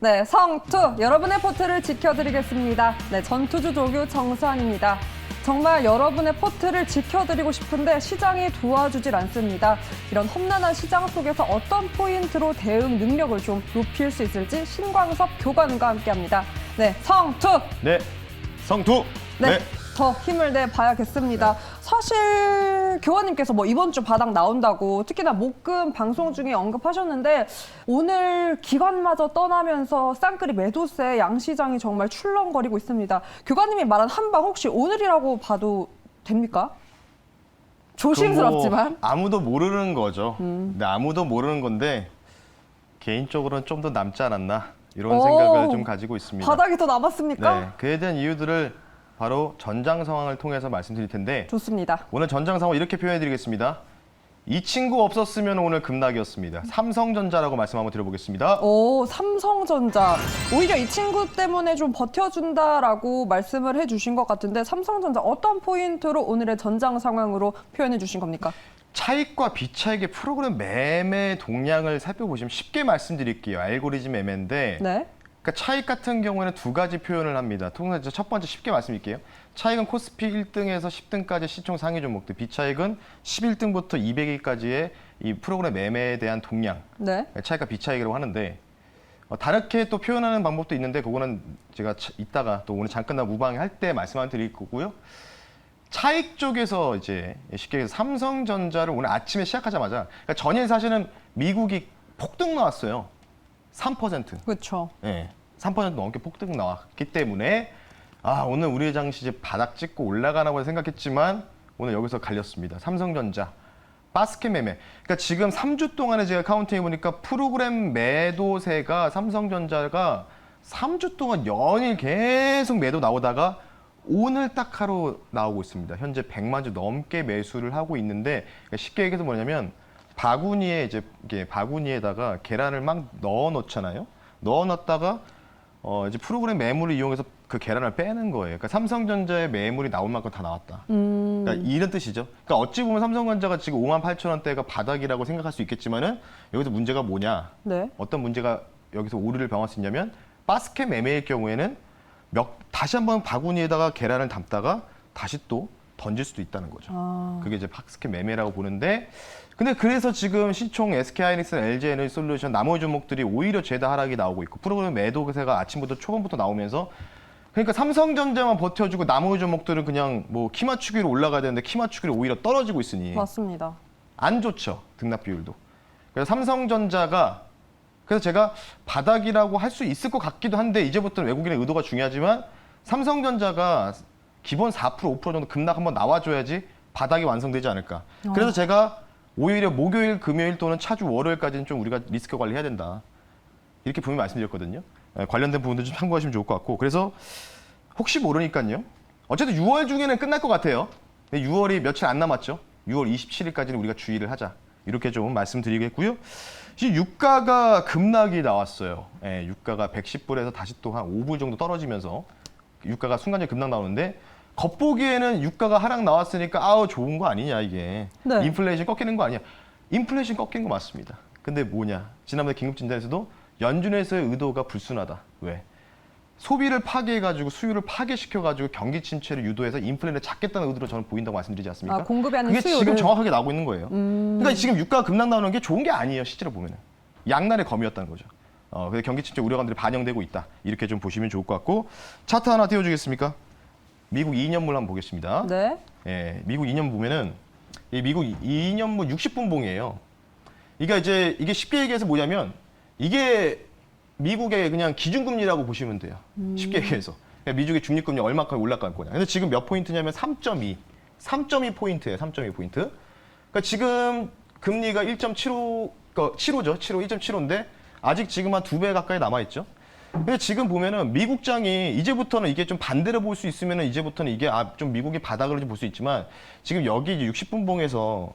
네, 성투 여러분의 포트를 지켜드리겠습니다. 네, 전투주 조교 정수환입니다. 정말 여러분의 포트를 지켜드리고 싶은데 시장이 도와주질 않습니다. 이런 험난한 시장 속에서 어떤 포인트로 대응 능력을 좀 높일 수 있을지 신광섭 교관과 함께합니다. 네, 성투. 네, 성투. 네. 더 힘을 내봐야겠습니다. 사실 교관님께서 뭐 이번 주 바닥 나온다고 특히나 목금 방송 중에 언급하셨는데 오늘 기관마저 떠나면서 쌍끌이 매도세 양시장이 정말 출렁거리고 있습니다. 교관님이 말한 한방 혹시 오늘이라고 봐도 됩니까? 조심스럽지만. 뭐 아무도 모르는 거죠. 근데 아무도 모르는 건데 개인적으로는 좀 더 남지 않았나 이런 생각을 좀 가지고 있습니다. 바닥이 더 남았습니까? 네, 그에 대한 이유들을 바로 전장 상황을 통해서 말씀드릴 텐데 좋습니다. 오늘 전장 상황 이렇게 표현해드리겠습니다. 이 친구 없었으면 오늘 급락이었습니다. 삼성전자라고 말씀 한번 드려보겠습니다. 오, 삼성전자. 오히려 이 친구 때문에 좀 버텨준다라고 말씀을 해주신 것 같은데 삼성전자 어떤 포인트로 오늘의 전장 상황으로 표현해 주신 겁니까? 차익과 비차익의 프로그램 매매 동향을 살펴보시면 쉽게 말씀드릴게요. 알고리즘 매매인데 네. 그러니까 차익 같은 경우에는 두 가지 표현을 합니다. 통상 첫 번째 쉽게 말씀드릴게요. 차익은 코스피 1등에서 10등까지 시총 상위 종목들, 비차익은 11등부터 200위까지의 이 프로그램 매매에 대한 동향, 네. 차익과 비차익이라고 하는데 다르게 또 표현하는 방법도 있는데 그거는 제가 이따가 또 오늘 잠깐 무방할 때 말씀을 드릴 거고요. 차익 쪽에서 이제 쉽게 얘기해서 삼성전자를 오늘 아침에 시작하자마자 그러니까 전일 사실은 미국이 폭등 나왔어요. 3%. 그렇죠. 네, 3% 넘게 폭등 나왔기 때문에 오늘 우리 장시제 바닥 찍고 올라가나 보다 생각했지만 오늘 여기서 갈렸습니다. 삼성전자 바스켓 매매. 그러니까 지금 3주 동안에 제가 카운트해 보니까 프로그램 매도세가 삼성전자가 3주 동안 연일 계속 매도 나오다가 오늘 딱 하루 나오고 있습니다. 현재 100만 주 넘게 매수를 하고 있는데 그러니까 쉽게 얘기해서 뭐냐면 바구니에 이게 바구니에다가 계란을 막 넣어 놓잖아요. 넣어 놨다가 이제 프로그램 매물을 이용해서 그 계란을 빼는 거예요. 그러니까 삼성전자의 매물이 나올 만큼 다 나왔다. 그러니까 이런 뜻이죠. 그러니까 어찌 보면 삼성전자가 지금 58,000원대가 바닥이라고 생각할 수 있겠지만은 여기서 문제가 뭐냐? 네. 어떤 문제가 여기서 오류를 범할 수 있냐면 바스켓 매매의 경우에는 다시 한번 바구니에다가 계란을 담다가 다시 또 던질 수도 있다는 거죠. 그게 이제 바스켓 매매라고 보는데 근데 그래서 지금 시총 SK하이닉스, LG에너지솔루션 나머지 종목들이 오히려 죄다 하락이 나오고 있고 프로그램 매도세가 아침부터 초반부터 나오면서 그러니까 삼성전자만 버텨주고 나머지 종목들은 그냥 뭐 키 맞추기로 올라가야 되는데 키 맞추기로 오히려 떨어지고 있으니 맞습니다. 안 좋죠. 등락 비율도. 그래서 삼성전자가 그래서 제가 바닥이라고 할 수 있을 것 같기도 한데 이제부터는 외국인의 의도가 중요하지만 삼성전자가 기본 4%, 5% 정도 급락 한번 나와줘야지 바닥이 완성되지 않을까. 그래서 제가 오히려 목요일, 금요일 또는 차주 월요일까지는 좀 우리가 리스크 관리해야 된다. 이렇게 분명히 말씀드렸거든요. 관련된 부분도 좀 참고하시면 좋을 것 같고. 그래서 혹시 모르니까요. 어쨌든 6월 중에는 끝날 것 같아요. 6월이 며칠 안 남았죠. 6월 27일까지는 우리가 주의를 하자. 이렇게 좀 말씀드리겠고요. 지금 유가가 급락이 나왔어요. 유가가 110불에서 다시 또 한 5불 정도 떨어지면서 유가가 순간적으로 급락 나오는데 겉보기에는 유가가 하락 나왔으니까 좋은 거 아니냐 이게. 네. 인플레이션 꺾이는 거 아니야. 인플레이션 꺾인 거 맞습니다. 근데 뭐냐. 지난번에 긴급진단에서도 연준에서의 의도가 불순하다. 왜? 소비를 파괴해가지고 수요를 파괴시켜가지고 경기 침체를 유도해서 인플레를 잡겠다는 의도로 저는 보인다고 말씀드리지 않습니까? 공급이 아닌 그게 수요를. 지금 정확하게 나오고 있는 거예요. 그러니까 지금 유가가 급락 나오는 게 좋은 게 아니에요. 실제로 보면은. 양날의 검이었다는 거죠. 그래서 경기 침체 우려감들이 반영되고 있다. 이렇게 좀 보시면 좋을 것 같고 차트 하나 띄워주겠습니까? 미국 2년물 한번 보겠습니다. 네. 미국 2년 보면은 이 미국 2년물 60분봉이에요. 이게 쉽게 얘기해서 뭐냐면 이게 미국의 그냥 기준금리라고 보시면 돼요. 쉽게 얘기해서. 그러니까 미국의 중립금리 얼마까지 올라갈 거냐. 근데 지금 몇 포인트냐면 3.2. 3.2 포인트예요. 3.2 포인트. 그러니까 지금 금리가 1.75, 7호죠. 7호, 1.75인데 아직 지금 한 2배 가까이 남아있죠. 근데 지금 보면은 미국장이 이제부터는 이게 좀 반대로 볼 수 있으면은 이제부터는 이게 좀 미국이 바닥을 좀 볼 수 있지만 지금 여기 60분봉에서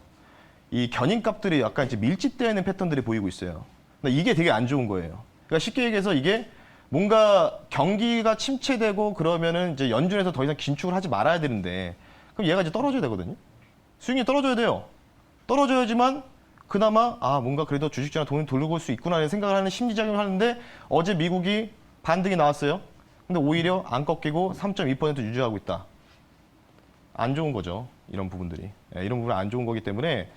이 견인값들이 약간 이제 밀집되어 있는 패턴들이 보이고 있어요. 근데 이게 되게 안 좋은 거예요. 그러니까 쉽게 얘기해서 이게 뭔가 경기가 침체되고 그러면은 이제 연준에서 더 이상 긴축을 하지 말아야 되는데 그럼 얘가 이제 떨어져야 되거든요. 수익률이 떨어져야 돼요. 떨어져야지만 그나마 뭔가 그래도 주식시장 돈이 돌고 올 수 있구나라는 생각을 하는 심리작용을 하는데 어제 미국이 반등이 나왔어요. 근데 오히려 안 꺾이고 3.2% 유지하고 있다. 안 좋은 거죠. 이런 부분들이. 이런 부분은 안 좋은 거기 때문에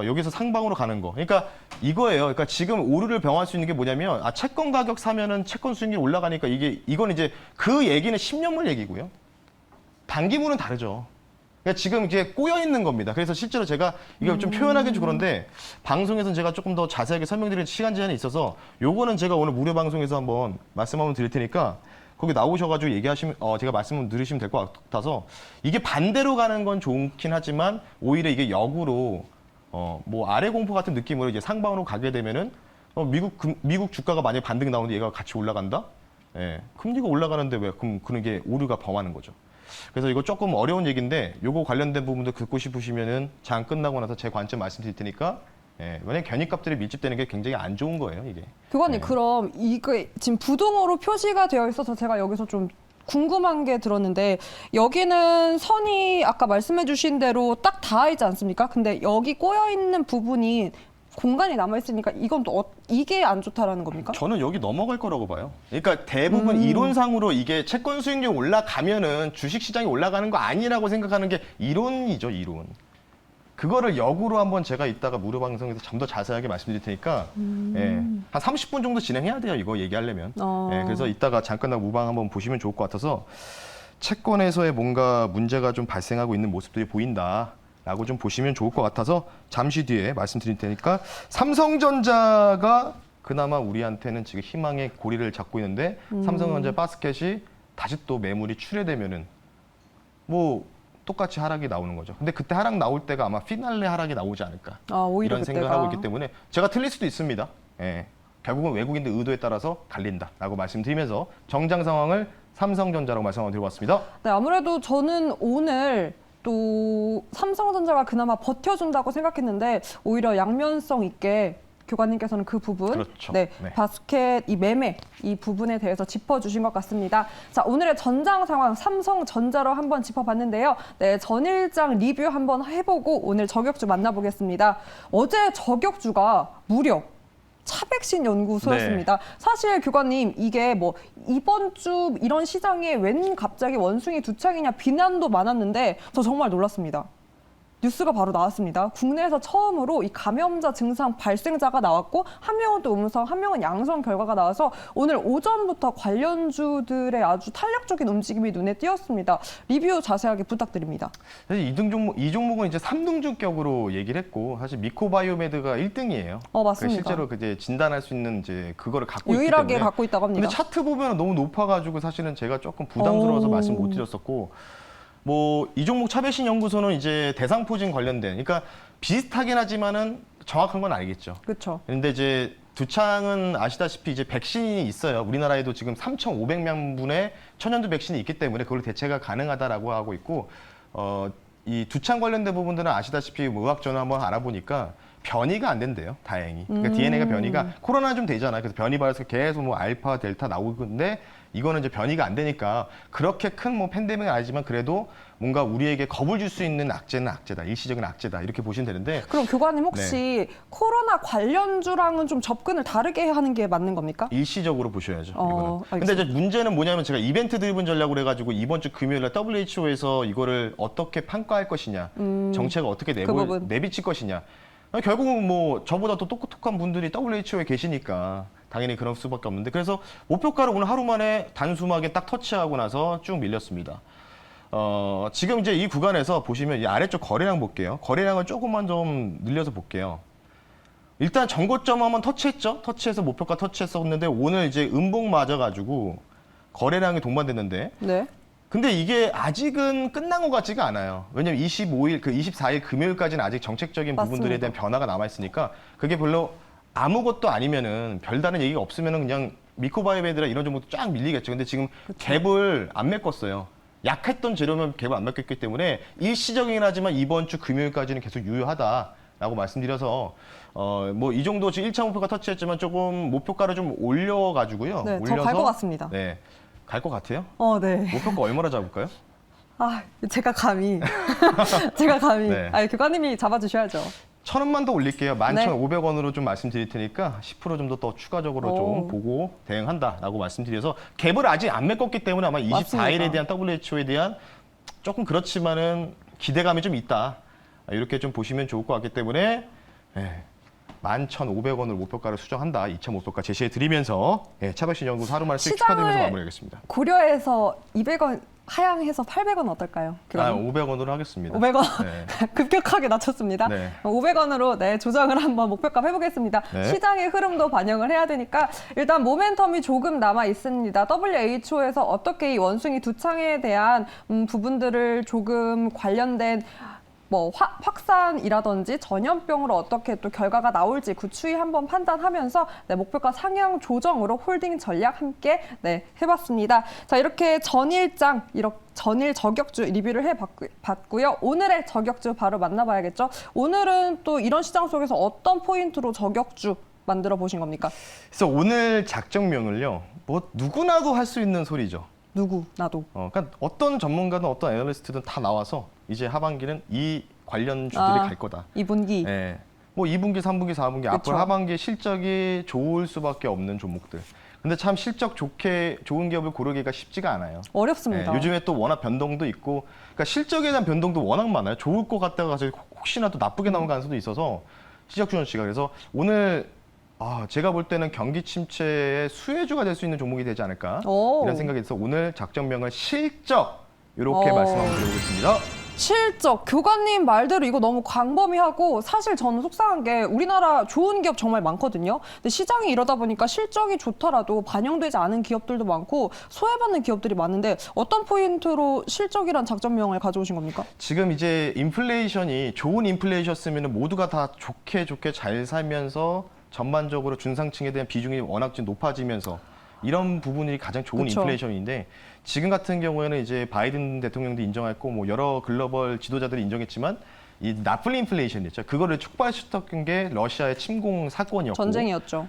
여기서 상방으로 가는 거. 그러니까 이거예요. 그러니까 지금 오류를 병할 수 있는 게 뭐냐면 채권 가격 사면은 채권 수익률이 올라가니까 이건 이제 그 얘기는 10년물 얘기고요. 단기물은 다르죠. 그러니까 지금 이제 꼬여 있는 겁니다. 그래서 실제로 제가 이걸 좀 표현하기 좀 그런데 방송에서는 제가 조금 더 자세하게 설명드릴 시간 제한이 있어서 요거는 제가 오늘 무료 방송에서 한번 말씀 한번 드릴 테니까 거기 나오셔가지고 얘기하시면 제가 말씀을 들으시면 될 것 같아서 이게 반대로 가는 건 좋긴 하지만 오히려 이게 역으로 뭐 아래 공포 같은 느낌으로 이제 상방으로 가게 되면은 미국 주가가 만약에 반등이 나오는데 얘가 같이 올라간다? 예, 금리가 올라가는데 왜 그럼 그런 게 오류가 범하는 거죠. 그래서 이거 조금 어려운 얘기인데 요거 관련된 부분도 듣고 싶으시면은 장 끝나고 나서 제 관점 말씀드릴 테니까 왜냐면 견입값들이 밀집되는 게 굉장히 안 좋은 거예요, 이게. 교관님, 그럼 이게 지금 부동으로 표시가 되어 있어서 제가 여기서 좀 궁금한 게 들었는데 여기는 선이 아까 말씀해 주신 대로 딱 닿아 있지 않습니까? 근데 여기 꼬여 있는 부분이 공간이 남아 있으니까 이건 또 이게 안 좋다라는 겁니까? 저는 여기 넘어갈 거라고 봐요. 그러니까 대부분 이론상으로 이게 채권 수익률이 올라가면은 주식 시장이 올라가는 거 아니라고 생각하는 게 이론이죠, 이론. 그거를 역으로 한번 제가 이따가 무료 방송에서 좀 더 자세하게 말씀드릴 테니까 한 30분 정도 진행해야 돼요, 이거 얘기하려면. 그래서 이따가 잠깐 무방 한번 보시면 좋을 것 같아서 채권에서의 뭔가 문제가 좀 발생하고 있는 모습들이 보인다라고 좀 보시면 좋을 것 같아서 잠시 뒤에 말씀드릴 테니까 삼성전자가 그나마 우리한테는 지금 희망의 고리를 잡고 있는데 삼성전자 바스켓이 다시 또 매물이 출회되면은 뭐 똑같이 하락이 나오는 거죠. 근데 그때 하락 나올 때가 아마 피날레 하락이 나오지 않을까. 오히려 이런 생각을 하고 있기 때문에 제가 틀릴 수도 있습니다. 결국은 외국인들 의도에 따라서 갈린다라고 말씀드리면서 정장 상황을 삼성전자라고 말씀을 드려봤습니다. 네, 아무래도 저는 오늘 또 삼성전자가 그나마 버텨준다고 생각했는데 오히려 양면성 있게 교관님께서는 그 부분, 그렇죠. 네, 바스켓 이 매매 이 부분에 대해서 짚어주신 것 같습니다. 자, 오늘의 전장 상황 삼성전자로 한번 짚어봤는데요. 네, 전일장 리뷰 한번 해보고 오늘 저격주 만나보겠습니다. 어제 저격주가 무려 차백신 연구소였습니다. 사실 교관님 이게 뭐 이번 주 이런 시장에 웬 갑자기 원숭이 두 창이냐 비난도 많았는데 저 정말 놀랐습니다. 뉴스가 바로 나왔습니다. 국내에서 처음으로 이 감염자 증상 발생자가 나왔고 한 명은 또 음성, 한 명은 양성 결과가 나와서 오늘 오전부터 관련주들의 아주 탄력적인 움직임이 눈에 띄었습니다. 리뷰 자세하게 부탁드립니다. 사실 이 종목은 이제 3등주격으로 얘기를 했고 사실 미코바이오메드가 1등이에요. 맞습니다. 실제로 이제 진단할 수 있는 이제 그거를 갖고 있기 때문에 유일하게 갖고 있다고 합니다. 근데 차트 보면 너무 높아가지고 사실은 제가 조금 부담스러워서 말씀 못 드렸었고. 뭐 이 종목 차배신 연구소는 이제 대상포진 관련된, 그러니까 비슷하긴 하지만은 정확한 건 알겠죠. 그렇죠. 그런데 이제 두창은 아시다시피 이제 백신이 있어요. 우리나라에도 지금 3,500만 분의 천연두 백신이 있기 때문에 그걸로 대체가 가능하다라고 하고 있고, 이 두창 관련된 부분들은 아시다시피 뭐 의학전화 한번 알아보니까 변이가 안 된대요. 다행히. 그러니까 DNA가 변이가 코로나 좀 되잖아요. 그래서 변이 바이러스가 계속 뭐 알파, 델타 나오는데 이거는 이제 변이가 안 되니까 그렇게 큰 뭐 팬데믹은 아니지만 그래도 뭔가 우리에게 겁을 줄 수 있는 악재는 악재다. 일시적인 악재다. 이렇게 보시면 되는데. 그럼 교관님 혹시 코로나 관련주랑은 좀 접근을 다르게 하는 게 맞는 겁니까? 일시적으로 보셔야죠. 이거는. 알겠습니다. 근데 이제 문제는 뭐냐면 제가 이벤트 드리븐 전략으로 해가지고 이번 주 금요일에 WHO에서 이거를 어떻게 평가할 것이냐, 정책을 어떻게 내비칠 것이냐. 결국은 뭐 저보다 더 똑똑한 분들이 WHO에 계시니까 당연히 그럴 수밖에 없는데, 그래서 목표가를 오늘 하루 만에 단숨하게 딱 터치하고 나서 쭉 밀렸습니다. 지금 이제 이 구간에서 보시면 이 아래쪽 거래량 볼게요. 거래량을 조금만 좀 늘려서 볼게요. 일단 전고점 한번 터치했죠. 터치해서 목표가 터치했었는데 오늘 이제 음봉 맞아가지고 거래량이 동반됐는데. 네. 근데 이게 아직은 끝난 것 같지가 않아요. 왜냐면 25일, 24일 금요일까지는 아직 정책적인 부분들에 대한 변화가 남아있으니까 그게 별로 아무것도 아니면은 별다른 얘기가 없으면은 그냥 미코바이오메드라 이런 종목도 쫙 밀리겠죠. 근데 지금 갭을 안 메꿨어요. 약했던 재료면 갭을 안 메꿨기 때문에 일시적이긴 하지만 이번 주 금요일까지는 계속 유효하다라고 말씀드려서 뭐 이 정도 지금 1차 목표가 터치했지만 조금 목표가를 좀 올려가지고요. 네, 올려서 저 갈 것 같습니다. 네, 갈 것 같아요. 네. 목표가 얼마나 잡을까요? 제가 감히. 네. 교관님이 잡아주셔야죠. 1,000원만 더 올릴게요. 네. 11,500원으로 좀 말씀드릴 테니까 10% 좀 더 추가적으로 오. 좀 보고 대응한다라고 말씀드려서 갭을 아직 안 메꿨기 때문에 아마 24일에 맞습니다. 대한 WHO에 대한 조금 그렇지만은 기대감이 좀 있다. 이렇게 좀 보시면 좋을 것 같기 때문에 11,500원을 목표가를 수정한다. 2차 목표가 제시해 드리면서 차박신용구 하루만 수익 시장을 축하드리면서 마무리하겠습니다. 고려해서 200원 하향해서 800원 어떨까요? 500원으로 하겠습니다. 500원 네. 급격하게 낮췄습니다. 네. 500원으로 조정을 한번 목표가 해보겠습니다. 네. 시장의 흐름도 반영을 해야 되니까 일단 모멘텀이 조금 남아 있습니다. WHO에서 어떻게 이 원숭이 두창에 대한 부분들을 조금 관련된 확산이라든지 전염병으로 어떻게 또 결과가 나올지 그 추이 한번 판단하면서 목표가 상향 조정으로 홀딩 전략 함께 해봤습니다. 자, 이렇게 전일장, 전일 저격주 리뷰를 해봤고요. 오늘의 저격주 바로 만나봐야겠죠. 오늘은 또 이런 시장 속에서 어떤 포인트로 저격주 만들어 보신 겁니까? 그래서 오늘 작정명을요, 뭐 누구나도 할 수 있는 소리죠. 누구? 나도. 그러니까 어떤 전문가든 어떤 애널리스트든 다 나와서 이제 하반기는 이 관련 주들이 갈 거다. 2분기. 예. 뭐 2분기, 3분기, 4분기 그쵸. 앞으로 하반기에 실적이 좋을 수밖에 없는 종목들. 근데 참 실적 좋은 기업을 고르기가 쉽지가 않아요. 어렵습니다. 요즘에 또 워낙 변동도 있고, 그러니까 실적에 대한 변동도 워낙 많아요. 좋을 것 같다가 갑자기 혹시나 또 나쁘게 나올 가능성도 있어서 시작주전 씨가 그래서 오늘 제가 볼 때는 경기 침체의 수혜주가 될 수 있는 종목이 되지 않을까 오. 이런 생각이 들어서 오늘 작전명을 실적 이렇게 말씀 한번 드려보겠습니다. 실적, 교관님 말대로 이거 너무 광범위하고 사실 저는 속상한 게 우리나라 좋은 기업 정말 많거든요. 근데 시장이 이러다 보니까 실적이 좋더라도 반영되지 않은 기업들도 많고 소외받는 기업들이 많은데 어떤 포인트로 실적이란 작전명을 가져오신 겁니까? 지금 이제 인플레이션이 좋은 인플레이션이었으면 모두가 다 좋게 잘 살면서 전반적으로 중상층에 대한 비중이 워낙 좀 높아지면서 이런 부분이 가장 좋은 그쵸. 인플레이션인데 지금 같은 경우에는 이제 바이든 대통령도 인정했고 뭐 여러 글로벌 지도자들이 인정했지만 이 나쁜 인플레이션 있죠. 그거를 촉발시켰던 게 러시아의 침공 사건이었고 전쟁이었죠.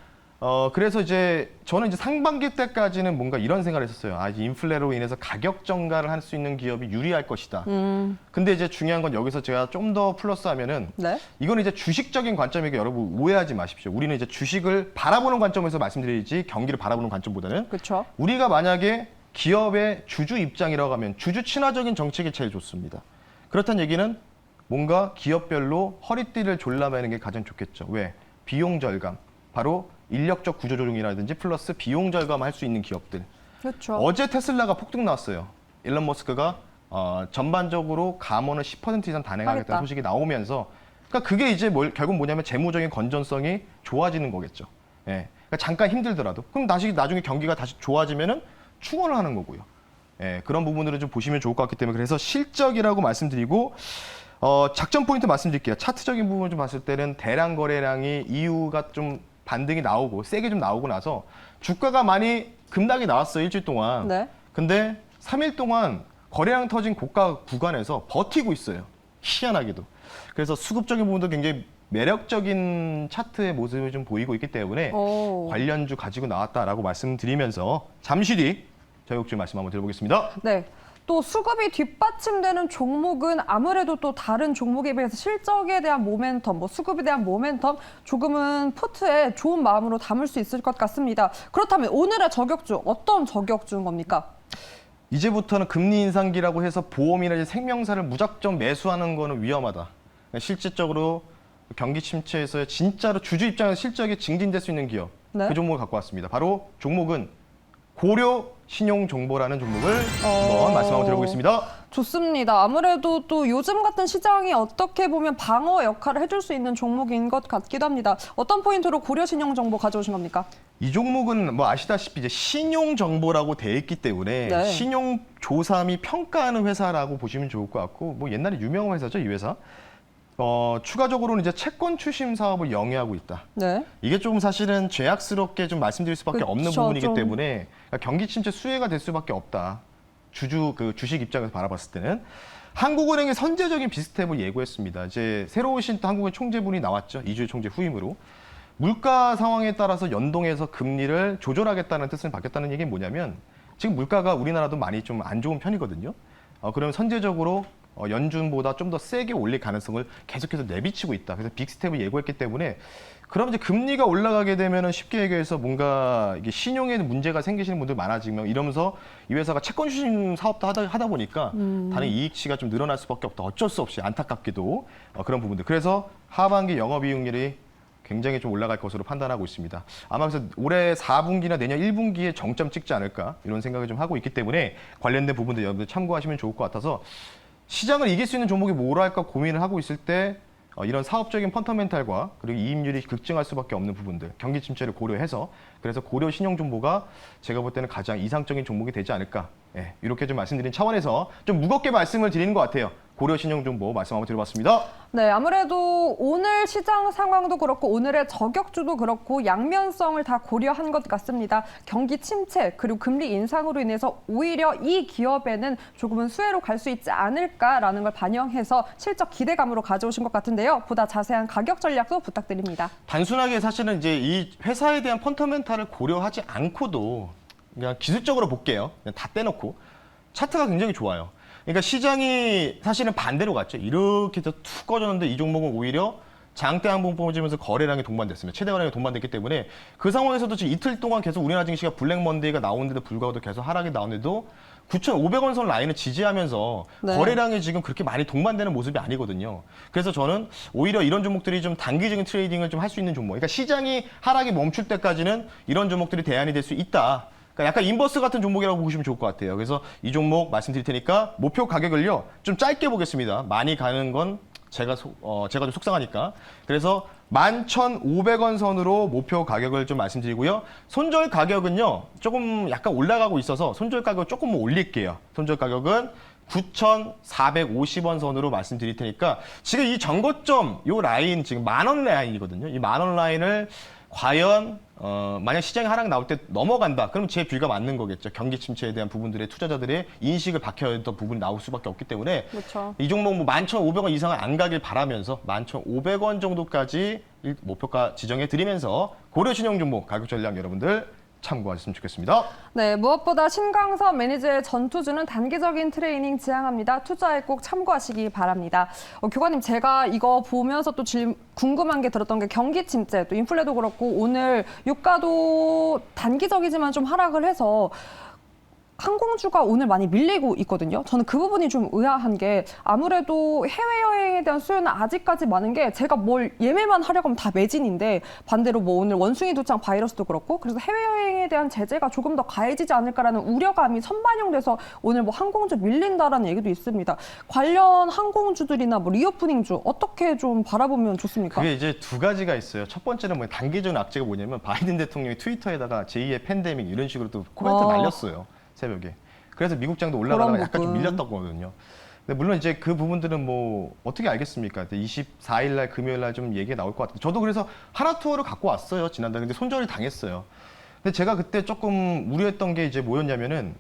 그래서 이제 저는 이제 상반기 때까지는 뭔가 이런 생각을 했었어요. 이제 인플레로 인해서 가격 정가를 할 수 있는 기업이 유리할 것이다. 근데 이제 중요한 건 여기서 제가 좀 더 플러스하면은 네. 이건 이제 주식적인 관점이니까 여러분 오해하지 마십시오. 우리는 이제 주식을 바라보는 관점에서 말씀드리지 경기를 바라보는 관점보다는 그렇죠. 우리가 만약에 기업의 주주 입장이라고 하면 주주 친화적인 정책이 제일 좋습니다. 그렇다는 얘기는 뭔가 기업별로 허리띠를 졸라매는 게 가장 좋겠죠. 왜? 비용 절감. 바로 인력적 구조 조정이라든지 플러스 비용 절감할 수 있는 기업들. 그렇죠. 어제 테슬라가 폭등 나왔어요. 일론 머스크가 전반적으로 감원을 10% 이상 단행하겠다는 하겠다. 소식이 나오면서 그러니까 그게 이제 결국 뭐냐면 재무적인 건전성이 좋아지는 거겠죠. 예. 그러니까 잠깐 힘들더라도 그럼 나중에 경기가 다시 좋아지면은 충원을 하는 거고요. 예. 그런 부분들을 좀 보시면 좋을 것 같기 때문에 그래서 실적이라고 말씀드리고 작전 포인트 말씀드릴게요. 차트적인 부분을 좀 봤을 때는 대량 거래량이 이유가 좀 반등이 나오고 세게 좀 나오고 나서 주가가 많이 급락이 나왔어요. 일주일 동안. 네. 근데 3일 동안 거래량 터진 고가 구간에서 버티고 있어요. 희한하게도. 그래서 수급적인 부분도 굉장히 매력적인 차트의 모습을 좀 보이고 있기 때문에 오. 관련주 가지고 나왔다라고 말씀드리면서 잠시 뒤 저격주 말씀 한번 드려보겠습니다. 네. 또 수급이 뒷받침되는 종목은 아무래도 또 다른 종목에 비해서 실적에 대한 모멘텀, 수급에 대한 모멘텀 조금은 포트에 좋은 마음으로 담을 수 있을 것 같습니다. 그렇다면 오늘의 저격주 어떤 저격주인 겁니까? 이제부터는 금리 인상기라고 해서 보험이나 생명사를 무작정 매수하는 거는 위험하다. 실질적으로 경기 침체에서 진짜로 주주 입장에서 실적이 증진될 수 있는 기업, 네. 그 종목을 갖고 왔습니다. 바로 종목은 고려 신용정보라는 종목을 한번 말씀 한번 드려보겠습니다. 좋습니다. 아무래도 또 요즘 같은 시장이 어떻게 보면 방어 역할을 해줄 수 있는 종목인 것 같기도 합니다. 어떤 포인트로 고려신용정보 가져오신 겁니까? 이 종목은 뭐 아시다시피 이제 신용정보라고 돼 있기 때문에 네. 신용조사 및 평가하는 회사라고 보시면 좋을 것 같고 뭐 옛날에 유명한 회사죠, 이 회사. 추가적으로는 이제 채권 추심 사업을 영위하고 있다. 네. 이게 조금 사실은 죄악스럽게 좀 말씀드릴 수밖에 그쵸, 없는 부분이기 좀. 때문에 경기 침체 수혜가 될 수밖에 없다. 주식 입장에서 바라봤을 때는 한국은행의 선제적인 비스텝을 예고했습니다. 이제 새로 오신 또 한국의 총재분이 나왔죠. 이주일 총재 후임으로. 물가 상황에 따라서 연동해서 금리를 조절하겠다는 뜻을 받겠다는 얘기는 뭐냐면 지금 물가가 우리나라도 많이 좀 안 좋은 편이거든요. 그러면 선제적으로 연준보다 좀 더 세게 올릴 가능성을 계속해서 내비치고 있다. 그래서 빅스텝을 예고했기 때문에 그럼 이제 금리가 올라가게 되면은 쉽게 얘기해서 뭔가 이게 신용에 문제가 생기시는 분들 많아지면 이러면서 이 회사가 채권 추진 사업도 하다 보니까 다른 이익치가 좀 늘어날 수밖에 없다. 어쩔 수 없이 안타깝게도 그런 부분들. 그래서 하반기 영업이익률이 굉장히 좀 올라갈 것으로 판단하고 있습니다. 아마 그래서 올해 4분기나 내년 1분기에 정점 찍지 않을까 이런 생각을 좀 하고 있기 때문에 관련된 부분들 여러분들 참고하시면 좋을 것 같아서 시장을 이길 수 있는 종목이 뭐라 할까 고민을 하고 있을 때 이런 사업적인 펀더멘탈과 그리고 이익률이 급증할 수밖에 없는 부분들, 경기 침체를 고려해서 그래서 고려 신용정보가 제가 볼 때는 가장 이상적인 종목이 되지 않을까 이렇게 좀 말씀드린 차원에서 좀 무겁게 말씀을 드리는 것 같아요. 고려 신용정보 말씀 한번 드려봤습니다. 네, 아무래도 오늘 시장 상황도 그렇고 오늘의 저격주도 그렇고 양면성을 다 고려한 것 같습니다. 경기 침체 그리고 금리 인상으로 인해서 오히려 이 기업에는 조금은 수혜로 갈 수 있지 않을까라는 걸 반영해서 실적 기대감으로 가져오신 것 같은데요. 보다 자세한 가격 전략도 부탁드립니다. 단순하게 사실은 이제 이 회사에 대한 펀더멘탈을 고려하지 않고도 그냥 기술적으로 볼게요. 그냥 다 떼놓고 차트가 굉장히 좋아요. 그러니까 시장이 사실은 반대로 갔죠. 이렇게 툭 꺼졌는데 이 종목은 오히려 장대 항봉 뽑아지면서 거래량이 동반됐습니다. 최대 거래량이 동반됐기 때문에 그 상황에서도 지금 이틀 동안 계속 우리나라 증시가 블랙 먼데이가 나오는데도 불구하고 계속 하락이 나오는데도 9,500원 선 라인을 지지하면서 네. 거래량이 지금 그렇게 많이 동반되는 모습이 아니거든요. 그래서 저는 오히려 이런 종목들이 좀 단기적인 트레이딩을 좀 할 수 있는 종목. 그러니까 시장이 하락이 멈출 때까지는 이런 종목들이 대안이 될 수 있다. 그러니까 약간 인버스 같은 종목이라고 보시면 좋을 것 같아요. 그래서 이 종목 말씀드릴 테니까 목표 가격을요 좀 짧게 보겠습니다. 많이 가는 건 제가 좀 속상하니까. 그래서 11,500원 선으로 목표 가격을 좀 말씀드리고요. 손절 가격은요 조금 약간 올라가고 있어서 손절 가격 조금 올릴게요. 손절 가격은 9,450원 선으로 말씀드릴 테니까 지금 이 전고점 요 라인 지금 10,000원 라인이거든요. 이 10,000원 라인을 과연 만약 시장이 하락 나올 때 넘어간다. 그럼 제 뷰가 맞는 거겠죠. 경기 침체에 대한 부분들의 투자자들의 인식을 박혀야 했던 부분이 나올 수밖에 없기 때문에 그렇죠. 이 종목 뭐 11,500원 이상은 안 가길 바라면서 11,500원 정도까지 목표가 지정해 드리면서 고려신용 종목 가격 전략 여러분들 참고하셨으면 좋겠습니다. 네, 무엇보다 신강섭 매니저의 전투주는 단기적인 트레이닝 지향합니다. 투자에 꼭 참고하시기 바랍니다. 교관님, 제가 이거 보면서 또 궁금한 게 들었던 게 경기 침체, 또 인플레도 그렇고 오늘 유가도 단기적이지만 좀 하락을 해서 항공주가 오늘 많이 밀리고 있거든요. 저는 그 부분이 좀 의아한 게 아무래도 해외여행에 대한 수요는 아직까지 많은 게 제가 뭘 예매만 하려고 하면 다 매진인데 반대로 뭐 오늘 원숭이 도창 바이러스도 그렇고 그래서 해외여행에 대한 제재가 조금 더 가해지지 않을까라는 우려감이 선반영돼서 오늘 뭐 항공주 밀린다라는 얘기도 있습니다. 관련 항공주들이나 뭐 리오프닝주 어떻게 좀 바라보면 좋습니까? 그게 이제 두 가지가 있어요. 첫 번째는 뭐 단기적인 악재가 뭐냐면 바이든 대통령이 트위터에다가 제2의 팬데믹 이런 식으로 또 코멘트 날렸어요. 새벽에. 그래서 미국장도 올라가다가 약간 좀 밀렸었거든요. 근데 물론 이제 그 부분들은 뭐 어떻게 알겠습니까? 24일 날 금요일 날 좀 얘기가 나올 것 같아요. 저도 그래서 하나투어를 갖고 왔어요. 지난달. 근데 손절을 당했어요. 근데 제가 그때 조금 우려했던 게 이제 뭐였냐면은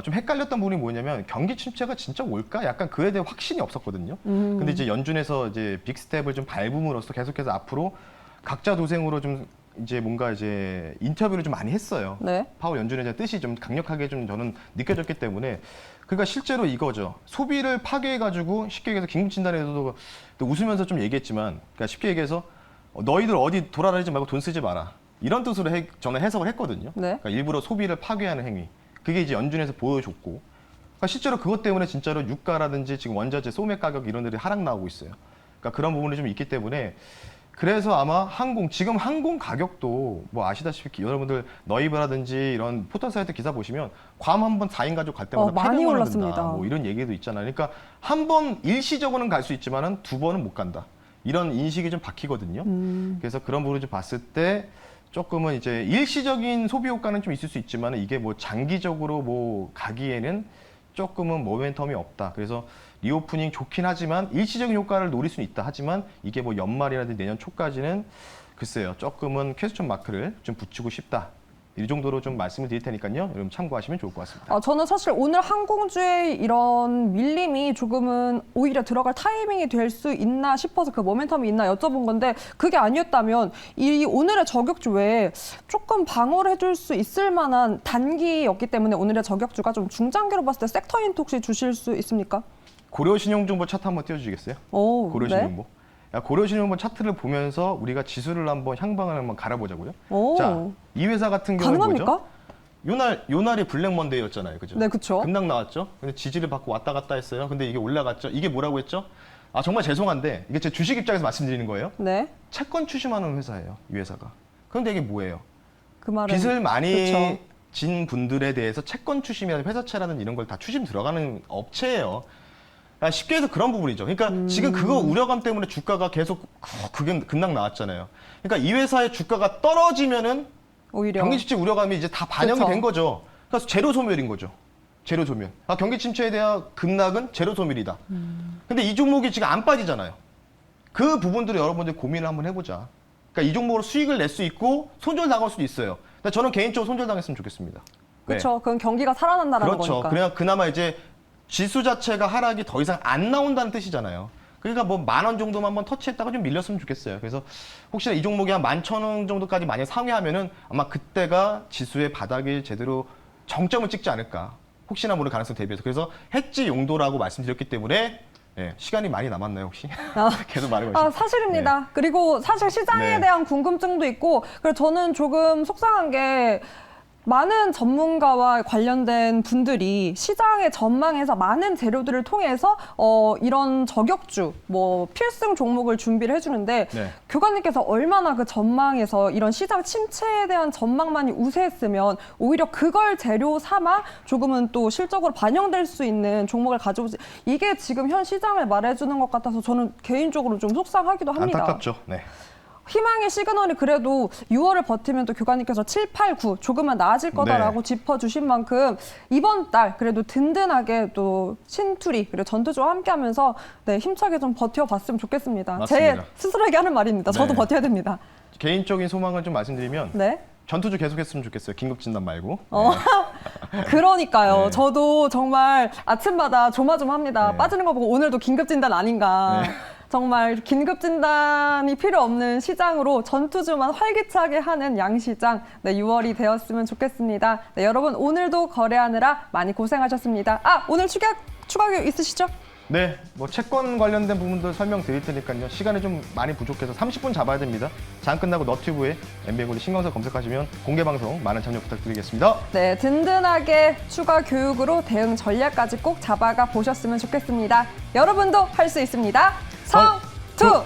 좀 헷갈렸던 부분이 뭐냐면 경기 침체가 진짜 올까? 약간 그에 대해 확신이 없었거든요. 근데 이제 연준에서 이제 빅스텝을 좀 밟음으로써 계속해서 앞으로 각자 도생으로 좀 이제 뭔가 이제 인터뷰를 좀 많이 했어요. 네. 파월 연준의 뜻이 좀 강력하게 좀 저는 느껴졌기 때문에 그러니까 실제로 이거죠. 소비를 파괴해가지고 쉽게 얘기해서 긴급 진단에서도 또 웃으면서 좀 얘기했지만 그러니까 쉽게 얘기해서 너희들 어디 돌아다니지 말고 돈 쓰지 마라. 이런 뜻으로 저는 해석을 했거든요. 네. 그러니까 일부러 소비를 파괴하는 행위. 그게 이제 연준에서 보여줬고 그러니까 실제로 그것 때문에 진짜로 유가라든지 지금 원자재 소매 가격 이런 데들이 하락 나오고 있어요. 그러니까 그런 부분이 좀 있기 때문에 그래서 아마 지금 항공 가격도 뭐 아시다시피 여러분들 너이브라든지 이런 포털 사이트 기사 보시면 괌 한번 4인 가족 갈 때마다 많이 800만 원 올랐습니다. 든다. 뭐 이런 얘기도 있잖아요. 그러니까 한 번 일시적으로는 갈 수 있지만은 두 번은 못 간다. 이런 인식이 좀 박히거든요. 그래서 그런 부분을 좀 봤을 때 조금은 이제 일시적인 소비 효과는 좀 있을 수 있지만 이게 뭐 장기적으로 뭐 가기에는 조금은 모멘텀이 없다. 그래서 리오프닝 좋긴 하지만 일시적인 효과를 노릴 수는 있다. 하지만 이게 뭐 연말이라든지 내년 초까지는 글쎄요. 조금은 퀘스천 마크를 좀 붙이고 싶다. 이 정도로 좀 말씀을 드릴 테니까요. 여러분 참고하시면 좋을 것 같습니다. 저는 사실 오늘 항공주의 이런 밀림이 조금은 오히려 들어갈 타이밍이 될 수 있나 싶어서 그 모멘텀이 있나 여쭤본 건데 그게 아니었다면 이 오늘의 저격주 외에 조금 방어를 해줄 수 있을 만한 단기였기 때문에 오늘의 저격주가 좀 중장기로 봤을 때 섹터 힌트 혹시 주실 수 있습니까? 고려신용정보 차트 한번 띄워주시겠어요? 오, 고려신용보. 야, 고려신용보 차트를 보면서 우리가 지수를 한번 향방을 한번 갈아보자고요. 오. 자, 이 회사 같은 경우는 가능합니까? 뭐죠? 요날이 블랙먼데이였잖아요, 그죠? 네, 그쵸. 급락 나왔죠. 근데 지지를 받고 왔다 갔다 했어요. 근데 이게 올라갔죠. 이게 뭐라고 했죠? 아 정말 죄송한데 이게 제 주식 입장에서 말씀드리는 거예요. 네. 채권 추심하는 회사예요, 이 회사가. 그런데 이게 뭐예요? 그 말은 빚을 많이 그쵸. 진 분들에 대해서 채권 추심이나 회사채라는 이런 걸 다 추심 들어가는 업체예요. 그러니까 쉽게 해서 그런 부분이죠. 그러니까 지금 그거 우려감 때문에 주가가 계속 그게 급락 나왔잖아요. 그러니까 이 회사의 주가가 떨어지면은 오히려 경기 침체 우려감이 이제 다 반영이 그쵸. 된 거죠. 그래서 제로 소멸인 거죠. 제로 소멸. 아, 경기 침체에 대한 급락은 제로 소멸이다. 근데 이 종목이 지금 안 빠지잖아요. 그 부분들을 여러분들 고민을 한번 해보자. 그러니까 이 종목으로 수익을 낼 수 있고 손절당할 수도 있어요. 근데 저는 개인적으로 손절당했으면 좋겠습니다. 네. 그렇죠. 그건 경기가 살아난다라는 그렇죠. 거니까. 그래야 그나마 이제 지수 자체가 하락이 더 이상 안 나온다는 뜻이잖아요. 그러니까 뭐 10,000원 정도만 한번 터치했다가 좀 밀렸으면 좋겠어요. 그래서 혹시나 이 종목이 한 11,000원 정도까지 만약 상회하면은 아마 그때가 지수의 바닥이 제대로 정점을 찍지 않을까. 혹시나 모를 가능성 대비해서. 그래서 해지 용도라고 말씀드렸기 때문에 예, 시간이 많이 남았나요 혹시? 계속 말을 아, 걸으시죠. 사실입니다. 그리고 사실 시장에 네. 대한 궁금증도 있고, 그래서 저는 조금 속상한 게 많은 전문가와 관련된 분들이 시장의 전망에서 많은 재료들을 통해서 이런 저격주, 뭐 필승 종목을 준비를 해주는데 네. 교관님께서 얼마나 그 전망에서 이런 시장 침체에 대한 전망만이 우세했으면 오히려 그걸 재료 삼아 조금은 또 실적으로 반영될 수 있는 종목을 가져오지, 이게 지금 현 시장을 말해주는 것 같아서 저는 개인적으로 좀 속상하기도 합니다. 안타깝죠. 네. 희망의 시그널이 그래도 6월을 버티면 또 교관님께서 7, 8, 9 조금은 나아질 거다라고 짚어주신 만큼 이번 달 그래도 든든하게 또 신투리 그리고 전투주와 함께하면서 네, 힘차게 좀 버텨봤으면 좋겠습니다. 맞습니다. 제 스스로에게 하는 말입니다. 저도 네. 버텨야 됩니다. 개인적인 소망을 좀 말씀드리면 네. 전투주 계속했으면 좋겠어요. 긴급 진단 말고. 그러니까요. 네. 저도 정말 아침마다 조마조마합니다. 네. 빠지는 거 보고 오늘도 긴급 진단 아닌가. 네. 정말 긴급 진단이 필요 없는 시장으로 전투주만 활기차게 하는 양시장 네, 6월이 되었으면 좋겠습니다. 네, 여러분 오늘도 거래하느라 많이 고생하셨습니다. 아, 오늘 추가 있으시죠? 네, 뭐 채권 관련된 부분들 설명드릴 테니까요. 시간이 좀 많이 부족해서 30분 잡아야 됩니다. 장 끝나고 너튜브에 MBN고리 신광석 검색하시면 공개 방송 많은 참여 부탁드리겠습니다. 네, 든든하게 추가 교육으로 대응 전략까지 꼭 잡아가 보셨으면 좋겠습니다. 여러분도 할 수 있습니다. 성투!